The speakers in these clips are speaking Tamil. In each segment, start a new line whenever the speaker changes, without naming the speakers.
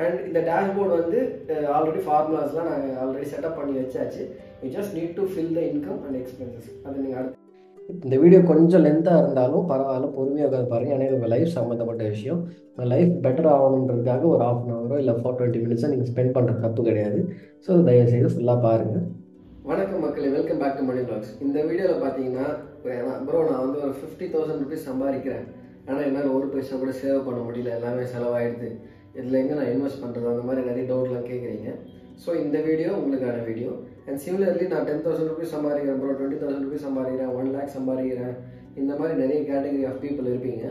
அண்ட் இந்த டேஷ்போர்டு வந்து ஆல்ரெடி ஃபார்முலாஸ்லாம் நாங்கள் ஆல்ரெடி செட்டப் பண்ணி வச்சாச்சு. You just need to fill the income and expenses. அது நீங்கள் அடுத்து இந்த வீடியோ கொஞ்சம் லென்த்தாக இருந்தாலும் பரவாயில்ல, பொறுமையாக உட்காந்து பாருங்கள். ஏன்னா இது உங்கள் லைஃப் சம்மந்தப்பட்ட விஷயம். உங்கள் லைஃப் பெட்டர் ஆகணுன்றதுக்காக ஒரு 1/2 hour இல்லை 20 minutes நீங்கள் ஸ்பெண்ட் பண்ணுறது தப்பு கிடையாது. ஸோ தயவுசெய்து ஃபுல்லாக பாருங்கள். வணக்கம் மக்களே, welcome back to money vlogs. இந்த வீடியோவில் பார்த்தீங்கன்னா ப்ரோ நான் வந்து ஒரு 50,000 rupees சம்பாதிக்கிறேன், ஆனால் என்னால் ஒரு பைசா கூட சேவ் பண்ண முடியல, எல்லாமே செலவாயிடுது, இதில் எங்கே நான் இன்வெஸ்ட் பண்ணுறது, அந்த மாதிரி நிறைய டவுட்லாம் கேட்குறீங்க. ஸோ இந்த வீடியோ உங்களுக்கான வீடியோ. அண்ட் சிமிலர்லி நான் 10,000 rupees சம்பாதிக்கிறேன் ப்ரோ, 20,000 rupees சம்பாதிக்கிறேன், 1 lakh சம்பாதிக்கிறேன், இந்த மாதிரி நிறைய கேட்டகரி ஆஃப் பீப்புள் இருப்பீங்க.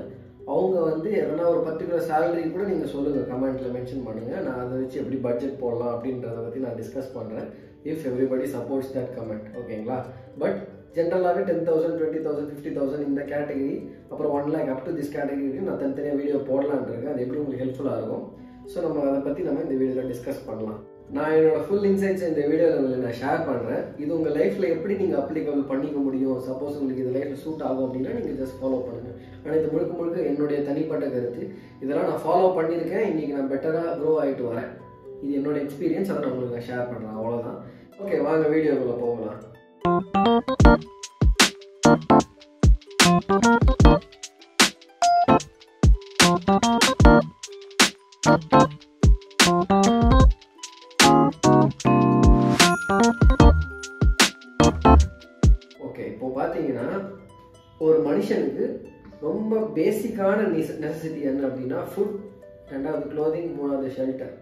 அவங்க வந்து எதனா ஒரு பர்டிகுலர் சேலரி கூட நீங்கள் சொல்லுங்கள், கமெண்ட்டில் மென்ஷன் பண்ணுங்கள். நான் அதை வச்சு எப்படி பட்ஜெட் போடலாம் அப்படின்றத பற்றி நான் டிஸ்கஸ் பண்ணுறேன், if everybody supports that comment. ஓகேங்களா? பட் ஜென்ரலாகவே 10,000, 20,000, 50,000 இந்த கேட்டகரி, அப்புறம் 1 lakh up to this category நான் தனித்தனியாக வீடியோ போடலான்னு இருக்கேன். அது எப்படி உங்களுக்கு ஹெல்ப்ஃபுல்லாக இருக்கும். ஸோ நம்ம அதை பற்றி நம்ம இந்த வீடியோவில் டிஸ்கஸ் பண்ணலாம். நான் என்னோட ஃபுல் இன்சைட்ஸ் இந்த வீடியோவில் உங்களுக்கு நான் ஷேர் பண்ணுறேன். இது உங்கள் லைஃப்பில் எப்படி நீங்கள் அப்ளிகபிள் பண்ணிக்க முடியும், சப்போஸ் உங்களுக்கு இது லைஃப்பில் சூட் ஆகும் அப்படின்னா நீங்கள் ஜஸ்ட் ஃபாலோ பண்ணுங்கள். ஆனால் இது முழுக்க முழுக்க என்னுடைய தனிப்பட்ட கருத்து. இதெல்லாம் நான் ஃபாலோ பண்ணியிருக்கேன், இன்றைக்கி நான் பெட்டராக க்ரோ ஆகிட்டு வரேன். இது என்னோட எக்ஸ்பீரியன்ஸ், அதை நான் உங்களுக்கு நான் ஷேர் பண்ணுறேன், அவ்வளோதான். ஓகே, வாங்க வீடியோக்குள்ளே போகலாம். இப்போ பார்த்தீங்கன்னா ஒரு மனுஷனுக்கு ரொம்ப பேசிக்கான நெசசிட்டி என்ன அப்படின்னா ஃபுட், ரெண்டாவது க்ளோதிங், மூணாவது ஷெல்டர்.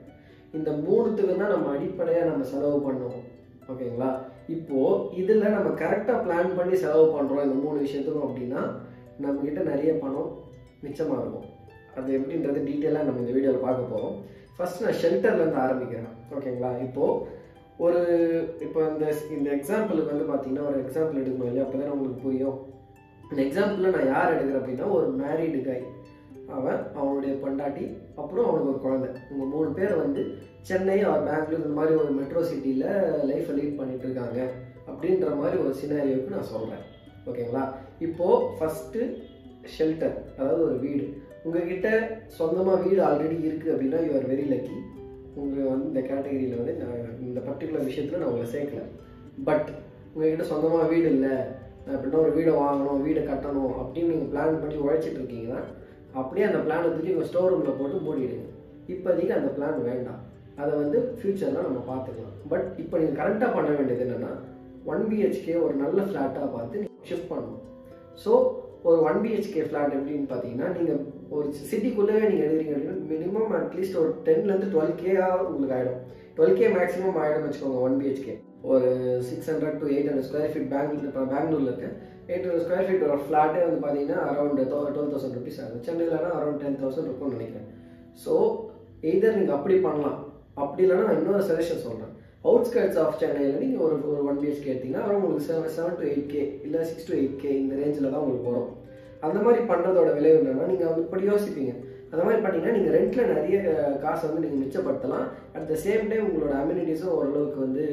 இந்த மூணுத்துக்கு தான் நம்ம அடிப்படையாக நம்ம செலவு பண்ணுவோம். ஓகேங்களா? இப்போது இதில் நம்ம கரெக்டாக பிளான் பண்ணி செலவு பண்ணுறோம் இந்த 3 விஷயத்துக்கும் அப்படின்னா நம்மக்கிட்ட நிறைய பணம் மிச்சமாக இருக்கும். அது எப்படின்றது டீட்டெயிலாக நம்ம இந்த வீடியோவில் பார்க்க போகிறோம். ஃபஸ்ட் நான் ஷெல்டர்லேருந்து ஆரம்பிக்கிறேன். ஓகேங்களா? இப்போ இந்த எக்ஸாம்பிளுக்கு வந்து பார்த்தீங்கன்னா ஒரு எக்ஸாம்பிள் எடுக்கணும் இல்லையா, அப்போ தான் உங்களுக்கு புரியும். இந்த எக்ஸாம்பிளில் நான் யார் எடுக்கிறேன் அப்படின்னா ஒரு மேரீடு கை, அவனுடைய பொண்டாட்டி, அப்புறம் அவனுக்கு ஒரு குழந்தை. இவங்க 3 பேர் வந்து சென்னை ஆர் பெங்களூர் இந்த மாதிரி ஒரு மெட்ரோ சிட்டியில் லைஃப்பை லீட் பண்ணிட்டு இருக்காங்க அப்படின்ற மாதிரி ஒரு சினாரியோவுக்கு நான் சொல்கிறேன். ஓகேங்களா? இப்போது ஃபஸ்ட்டு ஷெல்டர், அதாவது ஒரு வீடு. உங்ககிட்ட சொந்தமாக வீடு ஆல்ரெடி இருக்குது அப்படின்னா யூ ஆர் வெரி லக்கி. உங்கள் வந்து இந்த கேட்டகரியில் வந்து நான் இந்த பர்டிகுலர் விஷயத்தில் நான் உங்களை சேர்க்கல. பட் உங்கள்கிட்ட சொந்தமாக வீடு இல்லை, அப்படின்னா ஒரு வீடை வாங்கணும், வீடை கட்டணும் அப்படின்னு நீங்கள் பிளான் பண்ணி உழைச்சிட்டு இருக்கீங்கன்னா அப்படியே அந்த பிளானை தூக்கி உங்கள் ஸ்டோர் ரூமில் போட்டு மூடிடுங்க. இப்போதைக்கு அந்த பிளான் வேண்டாம், அதை வந்து ஃப்யூச்சரில் நம்ம பார்த்துக்கலாம். பட் இப்போ நீங்கள் கரெக்டாக பண்ண வேண்டியது என்னென்னா 1 BHK ஒரு நல்ல ஃப்ளாட்டாக பார்த்து நீங்கள் ஷிஃப்ட் பண்ணணும். ஸோ ஒரு 1 BHK ஃப்ளாட் எப்படின்னு பார்த்தீங்கன்னா நீங்கள் ஒரு சிட்டிக்குள்ளே நீங்கள் எடுக்கிறீங்க அப்படின்னா மினிமம் அட்லீஸ்ட் ஒரு 10 to 12K உங்களுக்கு ஆகிடும். 12K மேக்ஸிமம் ஆகிடும் வச்சுக்கோங்க. 1 BHK ஒரு 600 to 800 ஸ்கொயர் ஃபீட். பெங்களூரில் இருக்க 800 ஸ்கொயர் ஃபீட் ஒரு ஃப்ளாட்டே வந்து பார்த்தீங்கன்னா அரௌண்ட் 12,000 rupees ஆகுது. சென்னையிலனா அரௌண்ட் 10,000 இருக்கும்னு நினைக்கிறேன். ஸோ எய்தர் நீங்கள் அப்படி பண்ணலாம், அப்படி இல்லைன்னா நான் இன்னொரு சஜஷன் சொல்கிறேன். அவுட்ஸ்கர்ட்ஸ் ஆஃப் சென்னையில் நீங்கள் ஒரு 1 BHK எடுத்தீங்கன்னா அப்புறம் உங்களுக்கு 7 to 8K இல்லை 6 to 8K இந்த ரேஞ்சில் தான் உங்களுக்கு வரும். அந்த மாதிரி பண்ணுறதோட விளைவு என்னன்னா நீங்கள் வந்து இப்படி யோசிப்பீங்க. அந்த மாதிரி பார்த்தீங்கன்னா நீங்கள் ரெண்டில் நிறைய காசை வந்து நீங்கள் மிச்சப்படுத்தலாம். அட் த சேம் டைம் உங்களோட அம்யூனிட்டிஸும் ஓரளவுக்கு வந்து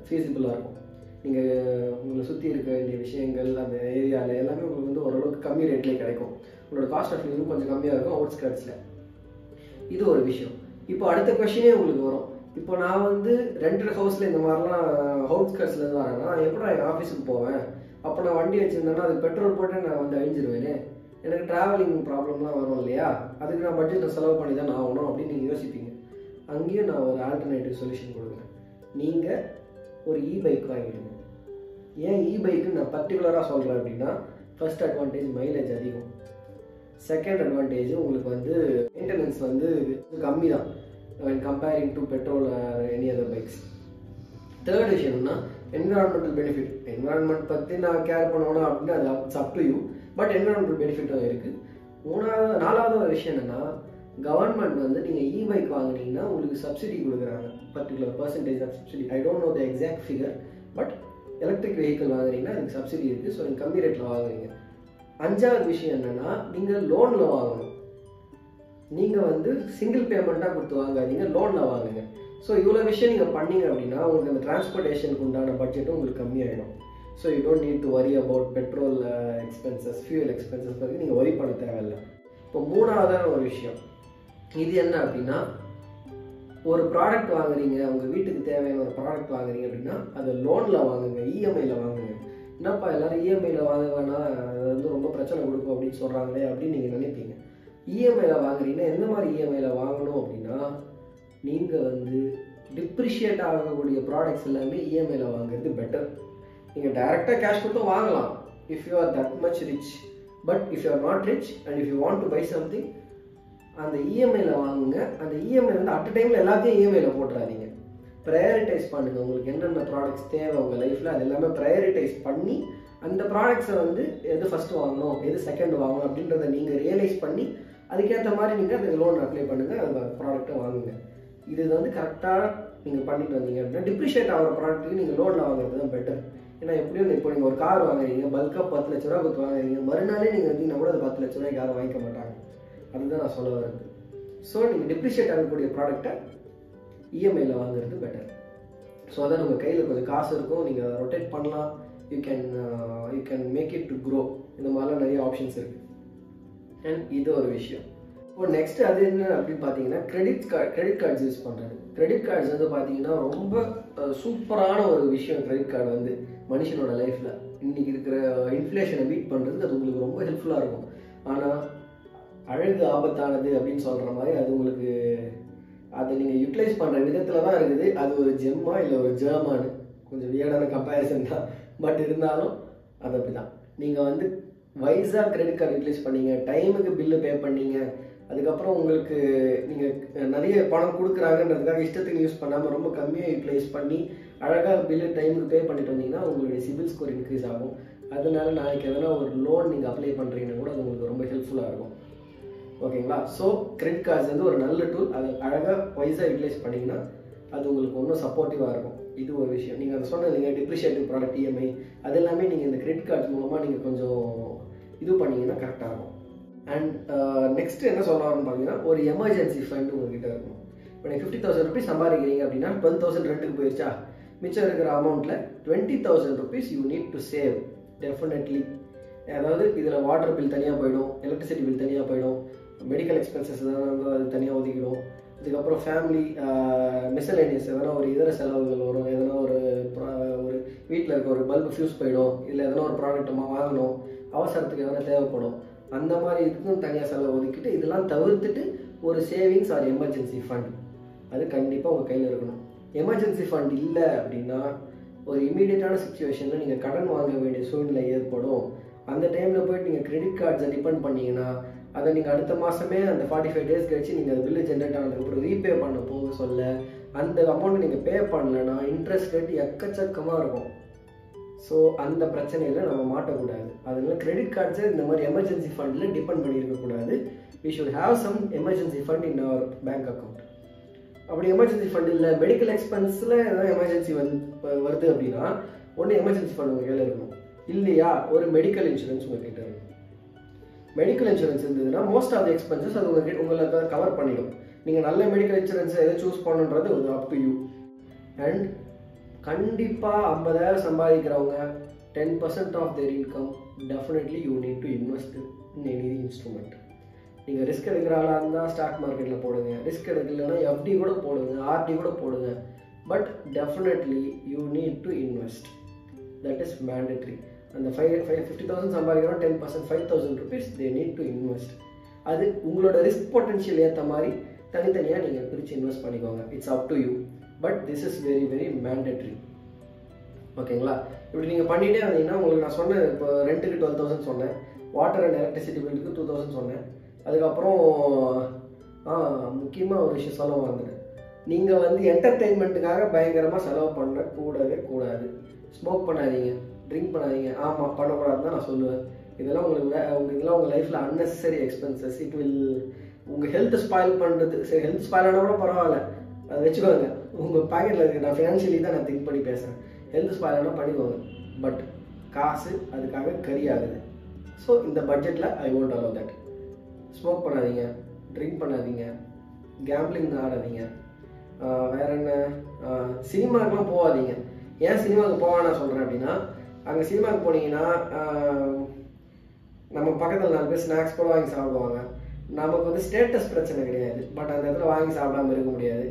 ஃபீஸிபிளாக இருக்கும். நீங்கள் உங்களை சுற்றி இருக்க வேண்டிய விஷயங்கள் அந்த ஏரியாவில் எல்லாமே உங்களுக்கு வந்து ஓரளவுக்கு கம்மி ரேட்லேயே கிடைக்கும். உங்களோட காஸ்ட் ஆஃப் லிவிங் கொஞ்சம் கம்மியாக இருக்கும் அவுட்ஸ்கர்ட்ஸில். இது ஒரு விஷயம். இப்போ அடுத்த கொஸ்டினே உங்களுக்கு வரும். இப்போ நான் வந்து ரெண்டட் ஹவுஸில் இந்த மாதிரிலாம் அவுட்ஸ்கர்ட்ஸில் இருந்து வரேன்னா எப்படா என் ஆஃபீஸுக்கு போவேன், அப்போ நான் வண்டி வச்சுருந்தேன்னா அது பெட்ரோல் போட்டு நான் வந்து அழிஞ்சிருவேனே, எனக்கு ட்ராவலிங் ப்ராப்ளம்லாம் வரும் இல்லையா, அதுக்கு நான் பட்ஜெட்டில் செலவு பண்ணி தான் ஆகணும் அப்படின்னு நீங்கள் யோசிப்பீங்க. அங்கேயும் நான் ஒரு ஆல்டர்னேட்டிவ் சொல்யூஷன் கொடுக்குறேன். நீங்கள் ஒரு பைக் வாங்கிடுங்க. ஏன் பைக்குன்னு நான் பர்டிகுலராக சொல்கிறேன் அப்படின்னா ஃபர்ஸ்ட் அட்வான்டேஜ் மைலேஜ் அதிகம், செகண்ட் அட்வான்டேஜ் உங்களுக்கு வந்து மெயின்டெனன்ஸ் வந்து கம்மி தான் comparing to petrol any other bikes. Third விஷயம் என்னன்னா என்விரான்மெண்டல் பெனிஃபிட். என்விரான்மெண்ட் பற்றி நான் கேர் பண்ணணும் அப்படின்னா அது up to you, but environmental பெனிஃபிட்டும் இருக்குது. நாலாவது ஒரு விஷயம் என்னென்னா கவர்மெண்ட் வந்து நீங்கள் பைக் வாங்கினீங்கன்னா உங்களுக்கு சப்சிடி கொடுக்குறாங்க, particular percentage of subsidy. I don't know the exact figure, but electric vehicle வாங்குறீங்கன்னா அதுக்கு சப்சிடி இருக்குது. ஸோ நீங்கள் கம்மி ரேட்டில் வாங்குறீங்க. அஞ்சாவது விஷயம் என்னென்னா நீங்கள் லோனில் வாங்கணும். நீங்கள் வந்து சிங்கிள் பேமெண்ட்டாக கொடுத்து வாங்காதீங்க, லோனில் வாங்குங்க. ஸோ இவ்வளோ விஷயம் நீங்கள் பண்ணீங்க அப்படின்னா உங்களுக்கு அந்த டிரான்ஸ்போர்ட்டேஷனுக்கு உண்டான பட்ஜெட்டும் உங்களுக்கு கம்மியாகிடும். So you don't need to worry about petrol expenses, fuel expenses பற்றி நீங்கள் வரி பண்ண தேவையில்லை. இப்போ மூணாவதான ஒரு விஷயம் இது என்ன அப்படின்னா ஒரு ப்ராடக்ட் வாங்குறீங்க, உங்கள் வீட்டுக்கு தேவையான ஒரு ப்ராடக்ட் வாங்குறீங்க அப்படின்னா அதை லோனில் வாங்குங்க, இஎம்ஐயில் வாங்குங்க. என்னப்பா எல்லாரும் இஎம்ஐயில் வாங்க வேணாம், அது வந்து ரொம்ப பிரச்சனை கொடுக்கும் அப்படின்னு சொல்கிறாங்களே அப்படின்னு நீங்கள் நினைப்பீங்க. இஎம்ஐயில் வாங்குறீங்கன்னா எந்த மாதிரி இஎம்ஐயில் வாங்கணும் அப்படின்னா, நீங்கள் வந்து டிப்ரிஷியேட் ஆகக்கூடிய ப்ராடக்ட்ஸ் எல்லாமே இஎம்ஐயில் வாங்குறது பெட்டர். நீங்கள் டைரெக்டாக கேஷ் கொடுத்து வாங்கலாம் if you are that much rich. But if you are not rich and if you want to buy something, அந்த இஎம்ஐயில் வாங்குங்க. அந்த இஎம்ஐ வந்து அட் அ டைமில் எல்லாத்தையும் இஎம்ஐயில் போட்டுறாதீங்க. ப்ரையாரிட்டைஸ் பண்ணுங்கள். உங்களுக்கு என்னென்ன ப்ராடக்ட்ஸ் தேவை உங்கள் லைஃப்பில் அது எல்லாமே ப்ரையாரிட்டைஸ் பண்ணி அந்த ப்ராடக்ட்ஸை வந்து எது ஃபஸ்ட்டு வாங்கணும், எது செகண்ட் வாங்கணும் அப்படின்றத நீங்கள் ரியலைஸ் பண்ணி அதுக்கேற்ற மாதிரி நீங்கள் அந்த லோன் அப்ளை பண்ணுங்கள், அந்த ப்ராடக்ட்டை வாங்குங்க. இது வந்து கரெக்டாக நீங்கள் பண்ணிட்டு வந்தீங்க அப்படின்னா டிப்ரிஷியேட் ஆகிற ப்ராடக்ட்டுக்கு நீங்கள் லோனில் வாங்குறது தான் பெட்டர். ஏன்னா எப்படியும் இப்போ நீங்கள் ஒரு கார் வாங்குறீங்க, பல்காக 10 லட்ச ரூபா கொடுத்து வாங்குறீங்க, மறுநாளே நீங்கள் வந்தீங்கன்னா கூட அது 10 லட்ச ரூபாய்க்கு யாரும் வாங்கிக்க மாட்டாங்க. அதுதான் நான் சொல்ல வரது. ஸோ நீங்கள் டிப்ரிஷியேட் ஆகக்கூடிய ப்ராடக்டை இஎம்ஐயில் வாங்குறது பெட்டர். ஸோ அதான் உங்கள் கையில் கொஞ்சம் காசு இருக்கும், நீங்கள் ரொட்டேட் பண்ணலாம். You can make it to grow. இந்த மாதிரிலாம் நிறைய ஆப்ஷன்ஸ் இருக்குது. அண்ட் இது ஒரு விஷயம். இப்போ நெக்ஸ்ட் அது என்ன அப்படின்னு பார்த்தீங்கன்னா கிரெடிட் கார்ட்ஸ் யூஸ் பண்ணுறது. கிரெடிட் கார்ட்ஸ் வந்து பார்த்தீங்கன்னா ரொம்ப சூப்பரான ஒரு விஷயம். கிரெடிட் கார்டு வந்து மனுஷனோட லைஃப்பில் இன்றைக்கி இருக்கிற இன்ஃப்ளேஷனை பீட் பண்ணுறதுக்கு அது உங்களுக்கு ரொம்ப ஹெல்ப்ஃபுல்லாக இருக்கும். ஆனால் அழகு ஆபத்தானது அப்படின்னு சொல்கிற மாதிரி அது உங்களுக்கு அதை நீங்கள் யூட்டிலைஸ் பண்ணுற விதத்தில் தான் இருக்குது. அது ஒரு ஜெம்மா இல்லை ஒரு ஜெர்மானு, கொஞ்சம் வியர்டான கம்பேரிசன் தான். பட் இருந்தாலும் அது அப்படி தான். நீங்கள் வந்து வைஸாக கிரெடிட் கார்டு யூட்டிலைஸ் பண்ணீங்க, டைமுக்கு பில்லு பே பண்ணீங்க, அதுக்கப்புறம் உங்களுக்கு நீங்கள் நிறைய பணம் கொடுக்குறாங்கன்றதுக்காக இஷ்டத்துக்கு யூஸ் பண்ணாமல் ரொம்ப கம்மியாக யூட்டிலைஸ் பண்ணி அழகாக பில்லு டைமுக்கு பே பண்ணிட்டு வந்தீங்கன்னா உங்களுடைய சிபில் ஸ்கோர் இன்க்ரீஸ் ஆகும். அதனால நாளைக்கு எதனா ஒரு லோன் நீங்கள் அப்ளை பண்ணுறீங்கன்னா கூட அது உங்களுக்கு ரொம்ப ஹெல்ப்ஃபுல்லாக இருக்கும். ஓகேங்களா? ஸோ கிரெடிட் கார்ட்ஸ் வந்து ஒரு நல்ல டூல். அது அழகாக வைஸாக யூட்டிலைஸ் பண்ணிங்கன்னா அது உங்களுக்கு இன்னும் சப்போர்ட்டிவாக இருக்கும். இது ஒரு விஷயம். நீங்கள் அதை சொன்னது நீங்கள் டிப்ரிஷியேட்டிவ் ப்ராடக்ட் இஎம்ஐ அது எல்லாமே நீங்கள் இந்த கிரெடிட் கார்ட்ஸ் மூலமாக நீங்கள் கொஞ்சம் இது பண்ணிங்கன்னா கரெக்டாக இருக்கும். அண்ட் நெக்ஸ்ட் என்ன சொல்லலாம்னு பார்த்தீங்கன்னா ஒரு எமர்ஜென்சி ஃபண்ட் உங்கள்கிட்ட இருக்கும். இப்போ நீங்கள் 50,000 ருபீஸ் சம்பாதிக்கிறீங்க அப்படின்னா 12,000 ரெண்டுக்கு போயிடுச்சா, மிச்சம் இருக்கிற அமௌண்ட்டில் 20,000 rupees you need to save definitely. அதாவது இதில் வாட்டர் பில் தனியாக போயிடும், எலக்ட்ரிசிட்டி பில் தனியாக போயிடும், மெடிக்கல் எக்ஸ்பென்சஸ் எதாவது அது தனியாக ஒதுக்கிடும். அதுக்கப்புறம் ஃபேமிலி மிஸ்சலேனியஸ் எதனா ஒரு இதர செலவுகள் வரும். எதனா ஒரு வீட்டில் இருக்க ஒரு பல்பு ஃபியூஸ் போயிடும், இல்லை எதனா ஒரு ப்ராடக்ட் வாங்கணும், அவசரத்துக்கு எதனா தேவைப்படும். அந்த மாதிரி இதுக்கும் தனியாக செலவு ஒதுக்கிட்டு இதெல்லாம் தவிர்த்துட்டு ஒரு சேவிங்ஸ் ஆர் எமர்ஜென்சி ஃபண்ட் அது கண்டிப்பாக உங்கள் கையில் இருக்கணும். எமர்ஜென்சி ஃபண்ட் இல்லை அப்படின்னா ஒரு இமீடியட்டான சுச்சுவேஷனில் நீங்கள் கடன் வாங்க வேண்டிய சூழ்நிலை ஏற்படும். அந்த டைமில் போய்ட்டு நீங்கள் கிரெடிட் கார்ட்ஸை டிபெண்ட் பண்ணிங்கன்னா அதை நீங்கள் அடுத்த மாதமே அந்த 45 டேஸ் கழிச்சு நீங்கள் அது பில்லு ஜென்ரேட் ஆனதுக்கப்புறம் ரீபே பண்ண போக சொல்ல அந்த அமௌண்ட்டை நீங்கள் பே பண்ணலைன்னா இன்ட்ரெஸ்ட் ரேட் எக்கச்சக்கமாக இருக்கும். ஸோ அந்த பிரச்சனையில் நம்ம மாட்டக்கூடாது. அதனால கிரெடிட் கார்ட்ஸை இந்த மாதிரி எமர்ஜென்சி ஃபண்டில் டிபெண்ட் பண்ணியிருக்கக்கூடாது. We should have some emergency fund in our bank account. அப்படி எமர்ஜென்சி ஃபண்ட் இல்லை, மெடிக்கல் எக்ஸ்பென்ஸில் ஏதாவது எமர்ஜென்சி வருது அப்படின்னா ஒன்று எமர்ஜென்சி ஃபண்ட் உங்கள் கையில் இருக்கணும். இல்லையா ஒரு மெடிக்கல் இன்சூரன்ஸ் உங்கள் கிட்ட இருக்கும். மெடிக்கல் இன்சூரன்ஸ் இருந்ததுன்னா மோஸ்ட் ஆஃப் த எக்ஸ்பென்சஸ் அது உங்களுக்கு கவர் பண்ணிடும். நீங்கள் நல்ல மெடிக்கல் இன்சூரன்ஸை எதை சூஸ் பண்ணுன்றது அது அப் டு யூ. அண்ட் கண்டிப்பாக 50,000 சம்பாதிக்கிறவங்க 10% of their income definitely you need to invest in any instrument. நீங்கள் ரிஸ்க் எடுக்கிற ஆளாக இருந்தால் ஸ்டாக் மார்க்கெட்டில் போடுங்க, ரிஸ்க் எடுக்கலைன்னா எஃப்டி கூட போடுங்க, ஆர்டி கூட போடுங்க. But definitely you need to invest. That is mandatory. அந்த 50,000 சம்பாதிக்கிறோம் 10% 5,000 rupees they need to invest. அது உங்களோட ரிஸ்க் பொட்டன்ஷியல் ஏற்ற மாதிரி தனித்தனியாக நீங்கள் பிரித்து இன்வெஸ்ட் பண்ணிக்கோங்க. It's up to you. But this is very very mandatory. ஓகேங்களா? இப்படி நீங்கள் பண்ணிகிட்டே இருந்தீங்கன்னா உங்களுக்கு நான் சொன்னேன், இப்போ ரெண்ட்டுக்கு 12,000 சொன்னேன், வாட்டர் அண்ட் எலக்ட்ரிசிட்டி பில்லுக்கு 2,000 சொன்னேன். அதுக்கப்புறம் முக்கியமாக ஒரு விஷயம் சொல்ல வந்துடுறேன். நீங்கள் வந்து என்டர்டெயின்மெண்ட்டுக்காக பயங்கரமாக செலவு பண்ணக்கூடவே கூடாது. ஸ்மோக் பண்ணாதீங்க, ட்ரிங்க் பண்ணாதீங்க. ஆமாம், பண்ணக்கூடாதுன்னு தான் நான் சொல்லுவேன். இதெல்லாம் இதெல்லாம் உங்கள் லைஃப்பில் அன்னெசரி எக்ஸ்பென்சஸ். இட் வில் உங்கள் ஹெல்த் ஸ்பாயில் பண்ணுறது. சரி, ஹெல்த் ஸ்பாயில் ஆனால் கூட பரவாயில்ல, அதை வச்சுக்கோங்க. உங்கள் பாக்கெட்டில் இருக்குது. நான் ஃபினான்ஷியலி தான் நான் திங்க் பண்ணி பேசுகிறேன். ஹெல்த் ஸ்பாயில் ஆனால் பண்ணிக்கோங்க. பட் காசு அதுக்காக கறி ஆகுது. ஸோ இந்த பட்ஜெட்டில் I won't allow that. Smoke பண்ணாதீங்க, ட்ரிங்க் பண்ணாதீங்க, கேம்பிளிங் ஆடாதீங்க. வேறு என்ன, சினிமாவுக்குலாம் போகாதீங்க. ஏன் சினிமாவுக்கு போவான்னு நான் சொல்கிறேன் அப்படின்னா, அங்கே சினிமாவுக்கு போனீங்கன்னா நம்ம பக்கத்தில் 4 பேர் ஸ்நாக்ஸ் கூட வாங்கி சாப்பிடுவாங்க. நமக்கு வந்து ஸ்டேட்டஸ் பிரச்சனை கிடையாது. பட் அந்த இடத்துல வாங்கி சாப்பிடாமல் இருக்க முடியாது.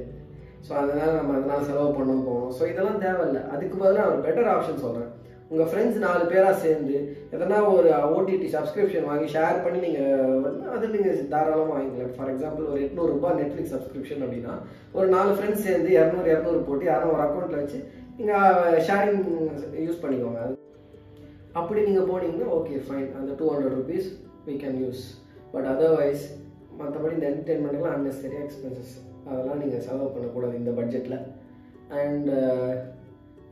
ஸோ அதனால் நம்ம அதனால் செலவு பண்ணணும் போகணும். ஸோ இதெல்லாம் தேவையில்லை. அதுக்கு பதிலாக நான் ஒரு பெட்டர் ஆப்ஷன் சொல்கிறேன். உங்கள் ஃப்ரெண்ட்ஸ் 4 பேராக சேர்ந்து எதனா ஒரு ஓடிடி சப்ஸ்கிரிப்ஷன் வாங்கி ஷேர் பண்ணி நீங்கள் அது நீங்கள் தாராளமாக வாங்கிக்கலாம். ஃபார் எக்ஸாம்பிள் ஒரு 800 ரூபாய் நெட்ஃப்ளிக்ஸ் சப்ஸ்கிரிப்ஷன் அப்படின்னா ஒரு 4 ஃப்ரெண்ட்ஸ் சேர்ந்து 200 போட்டு யாரும் ஒரு அக்கௌண்ட்டில் வச்சு நீங்கள் ஷேரிங் யூஸ் பண்ணிக்கோங்க. அப்படி நீங்கள் போனீங்கன்னா ஓகே ஃபைன், அந்த 200 rupees we can use. But otherwise மற்றபடி இந்த என்டர்டெயின்மெண்ட்லாம் அன்னெசரி எக்ஸ்பென்சஸ் அதெல்லாம் நீங்கள் செலவு பண்ணக்கூடாது இந்த பட்ஜெட்டில். அண்ட்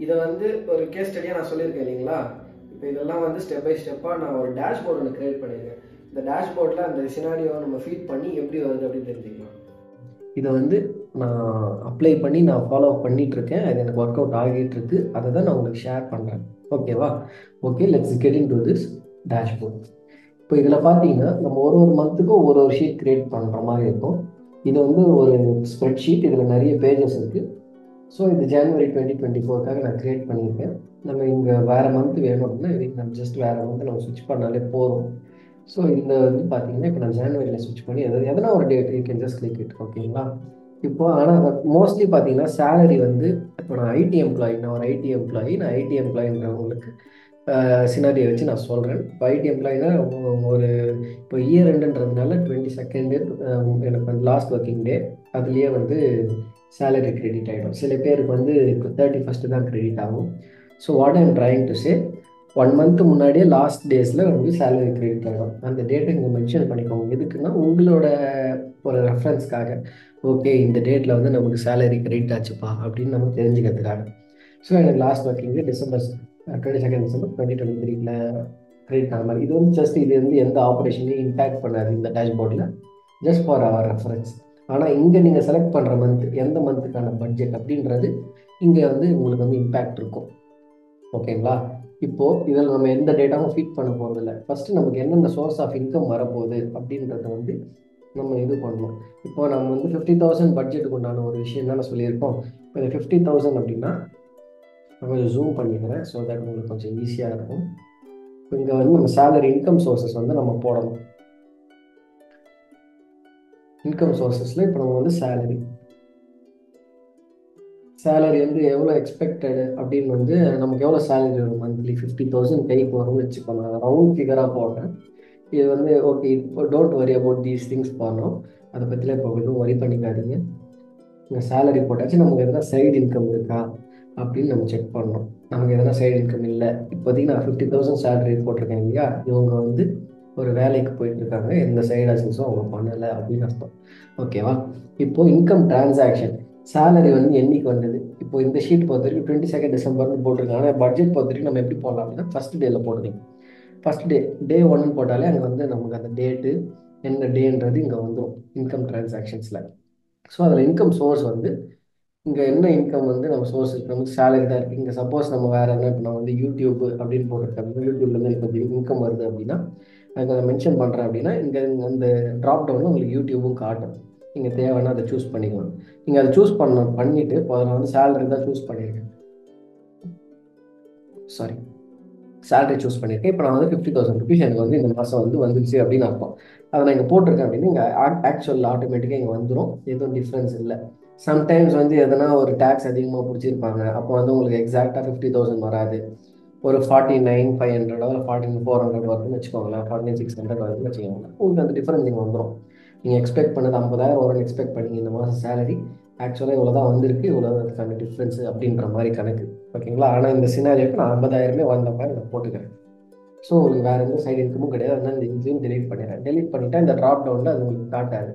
இதை வந்து ஒரு கேஸ் ஸ்டடியாக நான் சொல்லியிருக்கேன் இல்லைங்களா. இப்போ இதெல்லாம் வந்து ஸ்டெப் பை ஸ்டெப்பாக நான் ஒரு டேஷ்போர்டு ஒன்று க்ரியேட் பண்ணியிருக்கேன். இந்த டேஷ்போர்டில் அந்த சினாரியோவை நம்ம ஃபீட் பண்ணி எப்படி வருது அப்படின்னு தெரிஞ்சுக்கலாம். இதை வந்து நான் அப்ளை பண்ணி நான் ஃபாலோ பண்ணிகிட்ருக்கேன். அது எனக்கு ஒர்க் அவுட் ஆகிட்டுருக்கு. அதை தான் நான் உங்களுக்கு ஷேர் பண்ணுறேன். ஓகேவா? Okay, let's get in to this dashboard. இப்போ இதில் பார்த்தீங்கன்னா நம்ம ஒரு மந்த்துக்கும் ஒரு ஷீட் க்ரியேட் பண்ணுற மாதிரி இருக்கும். இது வந்து ஒரு ஸ்ப்ரெட் ஷீட். இதில் நிறைய பேஜஸ் இருக்குது. ஸோ இது ஜனவரி 2024க்காக நான் க்ரியேட் பண்ணியிருக்கேன். நம்ம இங்கே வேறு மந்த் வேணும் அப்படின்னா இதுக்கு நம்ம ஜஸ்ட் வேறு மந்த்து நம்ம ஸ்விட்ச் பண்ணாலே போதும். ஸோ இந்த வந்து பார்த்தீங்கன்னா இப்போ நான் ஜனவரியில் ஸ்விட்ச் பண்ணி எதனா ஒரு date you can just click it. ஓகேங்களா? இப்போ ஆனால் மோஸ்ட்லி பார்த்தீங்கன்னா சேலரி வந்து இப்போ நான் ஐடி எம்ப்ளாயி, நான் ஒரு ஐடி எம்ப்ளாயின்றவங்களுக்கு சினாரியை வச்சு நான் சொல்கிறேன். இப்போ ஐடி எம்ப்ளாயினா ஒரு இப்போ இயர் எண்டுன்றதுனால 22nd எனக்கு வந்து லாஸ்ட் ஒர்க்கிங் டே அதுலேயே வந்து சேலரி கிரெடிட் ஆகிடும். சில பேருக்கு வந்து 31st தான் கிரெடிட் ஆகும். So what I'm trying to say, 1 month முன்னாடியே லாஸ்ட் டேஸில் வந்து சேலரி கிரெடிட் ஆகிடும். அந்த டேட்டை இங்கே மென்ஷன் பண்ணிக்கோங்க. எதுக்குன்னா உங்களோட ஒரு ரெஃபரன்ஸ்க்காக, ஓகே இந்த டேட்டில் வந்து நமக்கு சேலரி கிரெடிட் ஆச்சுப்பா அப்படின்னு நம்ம தெரிஞ்சுக்கிறதுக்காக. ஸோ எனக்கு last working day December 22nd December 2023 credit ஆன மாதிரி. இது வந்து ஜஸ்ட் இது வந்து எந்த ஆப்ரேஷனையும் இம்பேக்ட் பண்ணாது இந்த டேஷ்போர்டில், ஜஸ்ட் ஃபார் அவர் ரெஃபரன்ஸ். ஆனால் இங்கே நீங்கள் செலக்ட் பண்ணுற மந்த் எந்த மந்த்துக்கான பட்ஜெட் அப்படின்றது இங்கே வந்து உங்களுக்கு வந்து இம்பேக்ட் இருக்கும். ஓகேங்களா? இப்போது இதில் நம்ம எந்த டேட்டாவும் ஃபீட் பண்ண போகிறதில்ல. ஃபஸ்ட்டு நமக்கு என்னென்ன சோர்ஸ் ஆஃப் இன்கம் வரப்போகுது அப்படின்றத வந்து நம்ம இது பண்ணணும். இப்போ நம்ம வந்து 50,000 பட்ஜெட்டுக்கு உண்டான ஒரு விஷயம் தான் சொல்லியிருக்கோம். இப்போ இந்த 50,000 அப்படின்னா நான் கொஞ்சம் ஜூம் பண்ணிக்கிறேன் ஸோ தட் உங்களுக்கு கொஞ்சம் ஈஸியாக இருக்கும். இங்கே வந்து நம்ம சேலரி இன்கம் சோர்ஸஸ் வந்து நம்ம போடணும். இன்கம் சோர்ஸஸில் இப்போ நம்ம வந்து சேலரி வந்து எவ்வளோ எக்ஸ்பெக்டடு அப்படின்னு வந்து நமக்கு எவ்வளோ சேலரி வரும் மந்த்லி 50,000 கைக்கு வரும்னு வச்சுக்கோங்க. அதை ரவுண்ட் ஃபிகராக போடுறேன். இது வந்து ஓகே, இப்போ don't worry about these things பண்ணோம். அதை பற்றிலாம் இப்போ எதுவும் வரி பண்ணிக்காதீங்க. இங்கே சேலரி போட்டாச்சு. நமக்கு எதனா சைடு இன்கம் இருக்கா அப்படின்னு நம்ம செக் பண்ணணும். நமக்கு எதனா சைடு இன்கம் இல்லை. இப்போதைக்கு நான் 50,000 சேலரி போட்டிருக்கேன் இல்லையா, இவங்க வந்து ஒரு வேலைக்கு போயிட்டுருக்காங்க, எந்த சைடு ஹசல்ஸும் அவங்க பண்ணலை அப்படின்னு அர்த்தம். ஓகேவா? இப்போது இன்கம் டிரான்சாக்ஷன் சேலரி வந்து என்னைக்கு வந்தது. இப்போ இந்த ஷீட் பொறுத்த வரைக்கும் 22nd Decemberனு போட்டிருக்காங்க. ஆனால் பட்ஜெட் பொறுத்த வரைக்கும் நம்ம எப்படி போடலாம் அப்படின்னா ஃபஸ்ட் டேயில் போட்டுருக்கோம். ஃபஸ்ட் டே 1 போட்டாலே அங்கே வந்து நமக்கு அந்த டேட்டு என்ன டேன்றது இங்கே வந்துடும் இன்கம் டிரான்சாக்ஷன்ஸில். ஸோ அதில் இன்கம் சோர்ஸ் வந்து இங்கே என்ன இன்கம் வந்து நம்ம சோர்ஸ் இருக்குது, நமக்கு சேலரி தான் இருக்குது. இங்கே சப்போஸ் நம்ம வேறு என்ன இப்போ நான் வந்து யூடியூப் அப்படின்னு போட்டிருக்கேன், யூடியூப்லேருந்து எனக்கு கொஞ்சம் இன்கம் வருது அப்படின்னா அதுக்கு நான் மென்ஷன் பண்ணுறேன் அப்படின்னா இங்கே அந்த ட்ராப் டவுனில் உங்களுக்கு யூடியூபும் காட்டும். நீங்கள் தேவைன்னா அதை சூஸ் பண்ணிக்கணும். நீங்கள் அதை சூஸ் பண்ணிவிட்டு இப்போ நான் வந்து சேலரி தான் சூஸ் பண்ணியிருக்கேன். சேலரி சூஸ் பண்ணியிருக்கேன். இப்போ நான் வந்து 50,000 rupees எனக்கு வந்து இந்த மாதம் வந்து வந்துச்சு அப்படின்னு அர்த்தம். அதை நான் இங்கே போட்டிருக்கேன் அப்படின்னு இங்கே ஆக்சுவல் ஆட்டோமேட்டிக்காக இங்கே வந்துடும். எதுவும் டிஃப்ரென்ஸ் இல்லை. சம்டைம்ஸ் வந்து எதனா ஒரு டேக்ஸ் அதிகமாக பிடிச்சிருப்பாங்க. அப்போ வந்து உங்களுக்கு எக்ஸாக்டாக 50,000 வராது. ஒரு 49,500 இல்லை 49,400 வருதுன்னு வச்சுக்கோங்களேன், 49,600 வருதுன்னு வச்சுக்கோங்களேன். உங்களுக்கு அந்த டிஃப்ரென்ஸ் இங்கே வந்துடும். நீங்கள் எக்ஸ்பெக்ட் பண்ணது 50,000 வரும்னு எக்ஸ்பெக்ட் பண்ணீங்க இந்த மாதம் சேலரி, ஆக்சுவலாக இவ்வளோ தான் வந்திருக்கு, இவ்வளோ அதுக்கான டிஃப்ரென்ஸு அப்படின்ற மாதிரி கணக்கு. ஓகேங்களா? ஆனால் இந்த சினாரியோக்கு நான் 50,000 வந்த மாதிரி நான் போட்டுக்கிறேன். ஸோ உங்களுக்கு வேறு எந்த சைடு இன்கமும் கிடையாது. அதனால் இந்த இன்ஜியும் டெலீட் பண்ணிடுறேன். டெலீட் பண்ணிவிட்டா இந்த ட்ராப் டவுனில் அது உங்களுக்கு காட்டாது.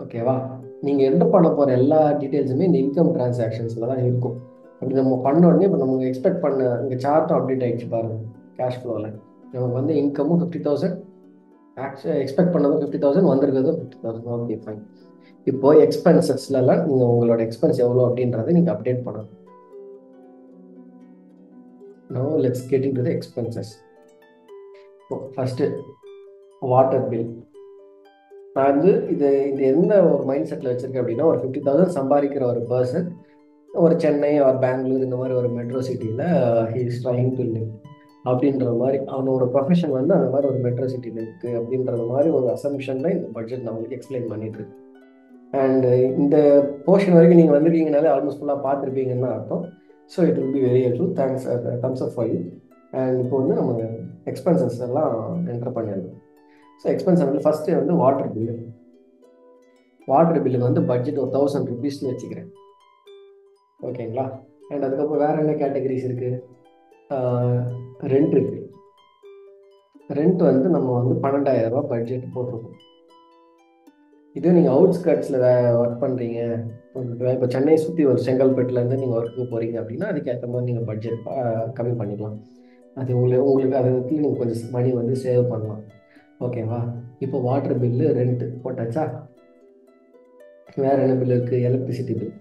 ஓகேவா? நீங்கள் என்டர் பண்ண போகிற எல்லா டீட்டெயில்ஸுமே இந்த இன்கம் டிரான்சாக்ஷன்ஸில் தான் இருக்கும். அப்படி நம்ம பண்ண உடனே இப்போ நமக்கு எக்ஸ்பெக்ட் பண்ண இங்கே சார்ட்டும் அப்டேட் ஆகிடுச்சு பாருங்கள். கேஷ் ஃப்ளோவில் நமக்கு வந்து இன்கமும் 50,000, எக்ஸ்பெக்ட் பண்ணதும் 50,000, வந்திருக்கிறதும் 50,000. Okay fine. இப்போது எக்ஸ்பென்சஸ்லாம் நீங்கள் உங்களோட எக்ஸ்பென்ஸ் எவ்வளோ அப்படின்றத நீங்கள் அப்டேட் பண்ணணும். Now let's get into the expenses. First water bill. நான் வந்து இது எந்த ஒரு மைண்ட் செட்டில் வச்சுருக்கேன் அப்படின்னா, ஒரு 50,000 சம்பாதிக்கிற ஒரு பர்சன் ஒரு சென்னை ஒரு பெங்களூர் இந்த மாதிரி ஒரு மெட்ரோ சிட்டியில் he is trying to live அப்படின்ற மாதிரி, அவனோட ப்ரொஃபஷன் வந்து அந்த மாதிரி ஒரு மெட்ரோ சிட்டியில் இருக்குது அப்படின்றது மாதிரி ஒரு அசம்ஷனில் இந்த பட்ஜெட் நான் உங்களுக்கு எக்ஸ்பிளைன் பண்ணிட்டு இருக்கேன். அண்ட் இந்த போர்ஷன் வரைக்கும் நீங்கள் வந்திருக்கீங்கனாலே ஆல்மோஸ்ட் ஃபுல்லாக பார்த்துருப்பீங்கன்னு தான் அர்த்தம். So it will be very helpful. Thanks, Thums up for you. And இப்போ வந்து நம்ம எக்ஸ்பென்சஸ் எல்லாம் என்டர் பண்ணிடலாம். ஸோ எக்ஸ்பென்ஸ் வந்து ஃபஸ்ட்டு வந்து வாட்டர் பில்லு. வாட்டர் பில்லுக்கு வந்து பட்ஜெட் ஒரு 1000 ருபீஸ்னு வச்சுக்கிறேன். ஓகேங்களா? அண்ட் அதுக்கப்புறம் வேறு என்ன கேட்டகரிஸ் இருக்குது? ரெண்ட் இருக்குது. ரெண்ட் வந்து நம்ம வந்து 12,000 ரூபா பட்ஜெட் போட்டிருக்கோம். இதே நீங்கள் அவுட்ஸ்கட்ஸில் ஒர்க் பண்ணுறீங்க, இப்போ சென்னை சுற்றி ஒரு செங்கல்பட்டுலேருந்து நீங்கள் ஒர்க்கு போகிறீங்க அப்படின்னா அதுக்கேற்ற மாதிரி நீங்கள் பட்ஜெட் கம்மி பண்ணிக்கலாம். அது உங்களுக்கு அதை பற்றி நீங்கள் கொஞ்சம் மணி வந்து சேவ் பண்ணலாம். ஓகேவா? இப்போ வாட்டர் பில்லு, ரெண்ட்டு போட்டாச்சா? வேறு என்ன பில் இருக்குது? Electricity bill.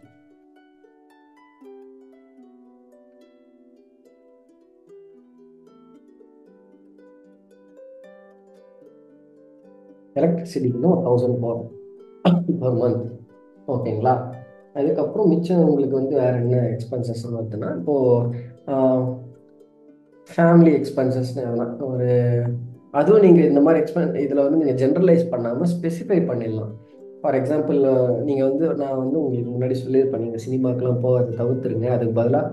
எலக்ட்ரிசிட்டி பில்லும் 1000 போகும் பர் மந்த். ஓகேங்களா? அதுக்கப்புறம் மிச்சம் உங்களுக்கு வந்து வேறு என்ன எக்ஸ்பென்சஸ் வருதுன்னா, இப்போது ஃபேமிலி எக்ஸ்பென்சஸ்னு எதனா ஒரு, அதுவும் நீங்கள் இந்த மாதிரி இதில் வந்து நீங்கள் ஜென்ரலைஸ் பண்ணாமல் ஸ்பெசிஃபை பண்ணிடலாம். ஃபார் எக்ஸாம்பிள், நீங்கள் வந்து நான் வந்து உங்களுக்கு முன்னாடி சொல்லியிருப்பேன், நீங்கள் சினிமாக்கெலாம் போகிறத தவிர்த்துருங்க, அதுக்கு பதிலாக